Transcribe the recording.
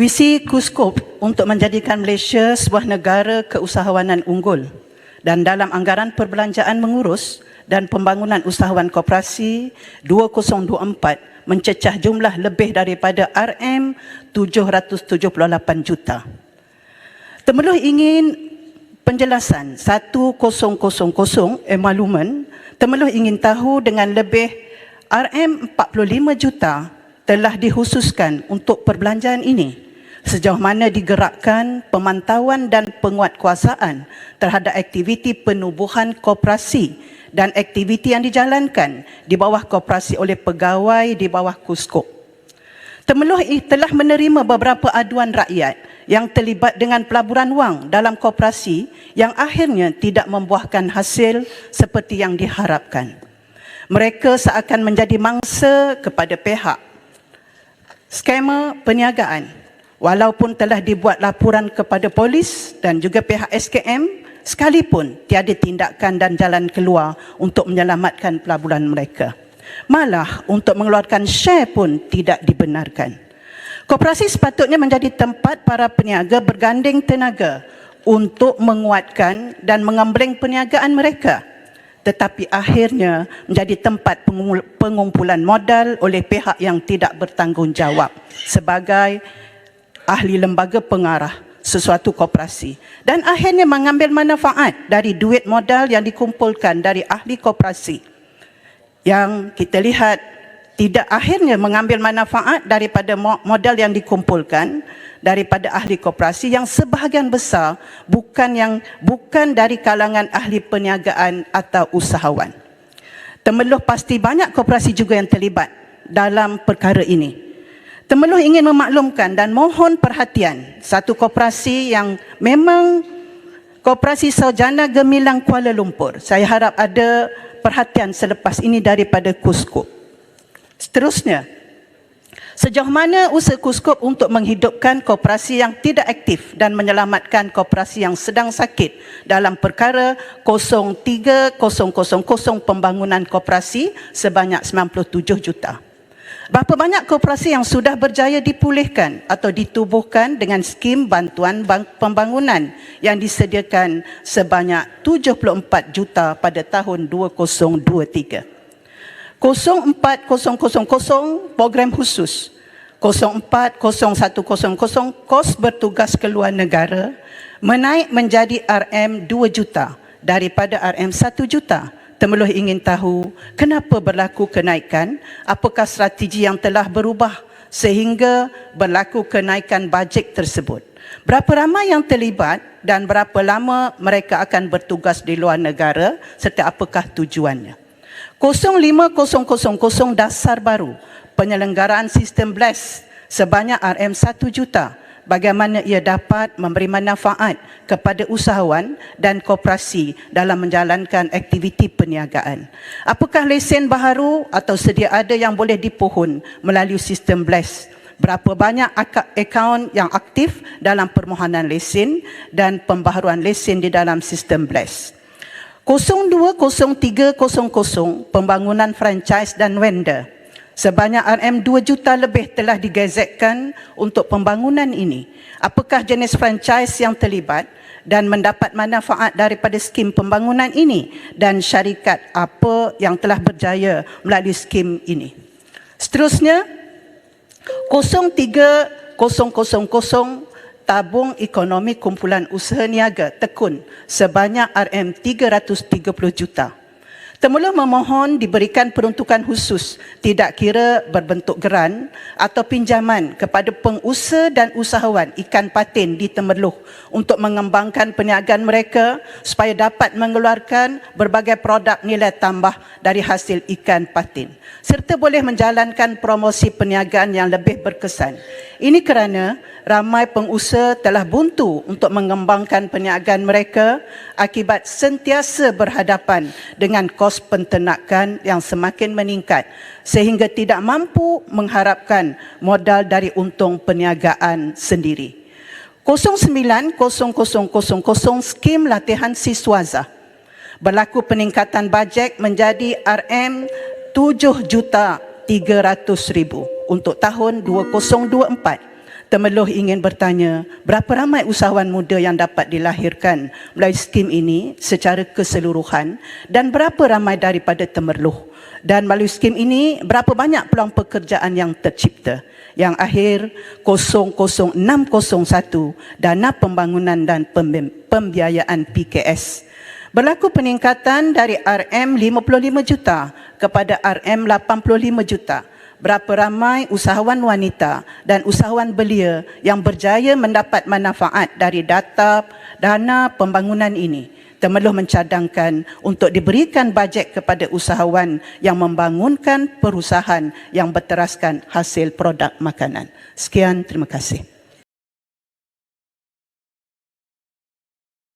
Visi KUSKOP untuk menjadikan Malaysia sebuah negara keusahawanan unggul dan dalam anggaran perbelanjaan mengurus dan pembangunan usahawan koperasi 2024 mencecah jumlah lebih daripada RM778 juta. Temeluh ingin penjelasan 1000 emalumen. Temeluh ingin tahu dengan lebih RM45 juta telah dikhususkan untuk perbelanjaan ini. Sejauh mana digerakkan pemantauan dan penguatkuasaan terhadap aktiviti penubuhan koperasi dan aktiviti yang dijalankan di bawah koperasi oleh pegawai di bawah KUSKOP. Temeluh telah menerima beberapa aduan rakyat yang terlibat dengan pelaburan wang dalam koperasi yang akhirnya tidak membuahkan hasil seperti yang diharapkan. Mereka seakan menjadi mangsa kepada pihak skema perniagaan. Walaupun telah dibuat laporan kepada polis dan juga pihak SKM, sekalipun tiada tindakan dan jalan keluar untuk menyelamatkan pelaburan mereka. Malah untuk mengeluarkan share pun tidak dibenarkan. Koperasi sepatutnya menjadi tempat para peniaga berganding tenaga untuk menguatkan dan mengembling perniagaan mereka. Tetapi akhirnya menjadi tempat pengumpulan modal oleh pihak yang tidak bertanggungjawab sebagai ahli lembaga pengarah sesuatu koperasi dan akhirnya mengambil manfaat dari duit modal yang dikumpulkan dari ahli koperasi yang kita lihat tidak akhirnya mengambil manfaat daripada modal yang dikumpulkan daripada ahli koperasi yang sebahagian besar bukan dari kalangan ahli perniagaan atau usahawan. Temeluh pasti banyak koperasi juga yang terlibat dalam perkara ini. Temeluh ingin memaklumkan dan mohon perhatian satu koperasi yang memang Koperasi Sarjana Gemilang Kuala Lumpur. Saya harap ada perhatian selepas ini daripada KUSKOP. Seterusnya, sejauh mana usaha KUSKOP untuk menghidupkan koperasi yang tidak aktif dan menyelamatkan koperasi yang sedang sakit dalam perkara 03000 pembangunan koperasi sebanyak 97 juta. Berapa banyak koperasi yang sudah berjaya dipulihkan atau ditubuhkan dengan skim bantuan pembangunan yang disediakan sebanyak 74 juta pada tahun 2023. 04000 program khusus, 040100 kos bertugas keluar negara menaik menjadi RM2 juta daripada RM1 juta. Temeluh ingin tahu kenapa berlaku kenaikan, apakah strategi yang telah berubah sehingga berlaku kenaikan bajet tersebut. Berapa ramai yang terlibat dan berapa lama mereka akan bertugas di luar negara serta apakah tujuannya. 05000 dasar baru penyelenggaraan sistem BLAST sebanyak RM1 juta. Bagaimana ia dapat memberi manfaat kepada usahawan dan koperasi dalam menjalankan aktiviti perniagaan. Apakah lesen baharu atau sedia ada yang boleh dipohon melalui sistem BLAST? Berapa banyak akaun yang aktif dalam permohonan lesen dan pembaharuan lesen di dalam sistem BLAST? 020300 pembangunan franchise dan vendor. Sebanyak RM2 juta lebih telah digazetkan untuk pembangunan ini. Apakah jenis franchise yang terlibat dan mendapat manfaat daripada skim pembangunan ini dan syarikat apa yang telah berjaya melalui skim ini? Seterusnya, 03000 tabung ekonomi kumpulan usaha niaga tekun sebanyak RM330 juta. Temeluh memohon diberikan peruntukan khusus tidak kira berbentuk geran atau pinjaman kepada pengusaha dan usahawan ikan patin di Temeluh untuk mengembangkan perniagaan mereka supaya dapat mengeluarkan berbagai produk nilai tambah dari hasil ikan patin serta boleh menjalankan promosi perniagaan yang lebih berkesan. Ini kerana ramai pengusaha telah buntu untuk mengembangkan perniagaan mereka akibat sentiasa berhadapan dengan kos penternakan yang semakin meningkat sehingga tidak mampu mengharapkan modal dari untung perniagaan sendiri. 09000 skim latihan siswaza. Berlaku peningkatan bajet menjadi RM7.300.000 untuk tahun 2024. Temeloh ingin bertanya, berapa ramai usahawan muda yang dapat dilahirkan melalui skim ini secara keseluruhan dan berapa ramai daripada Temeloh? Dan melalui skim ini, berapa banyak peluang pekerjaan yang tercipta? Yang akhir 00601, Dana Pembangunan dan Pembiayaan PKS. Berlaku peningkatan dari RM 55 juta kepada RM 85 juta. Berapa ramai usahawan wanita dan usahawan belia yang berjaya mendapat manfaat dari dana pembangunan ini? Temeloh mencadangkan untuk diberikan bajet kepada usahawan yang membangunkan perusahaan yang berteraskan hasil produk makanan. Sekian, terima kasih.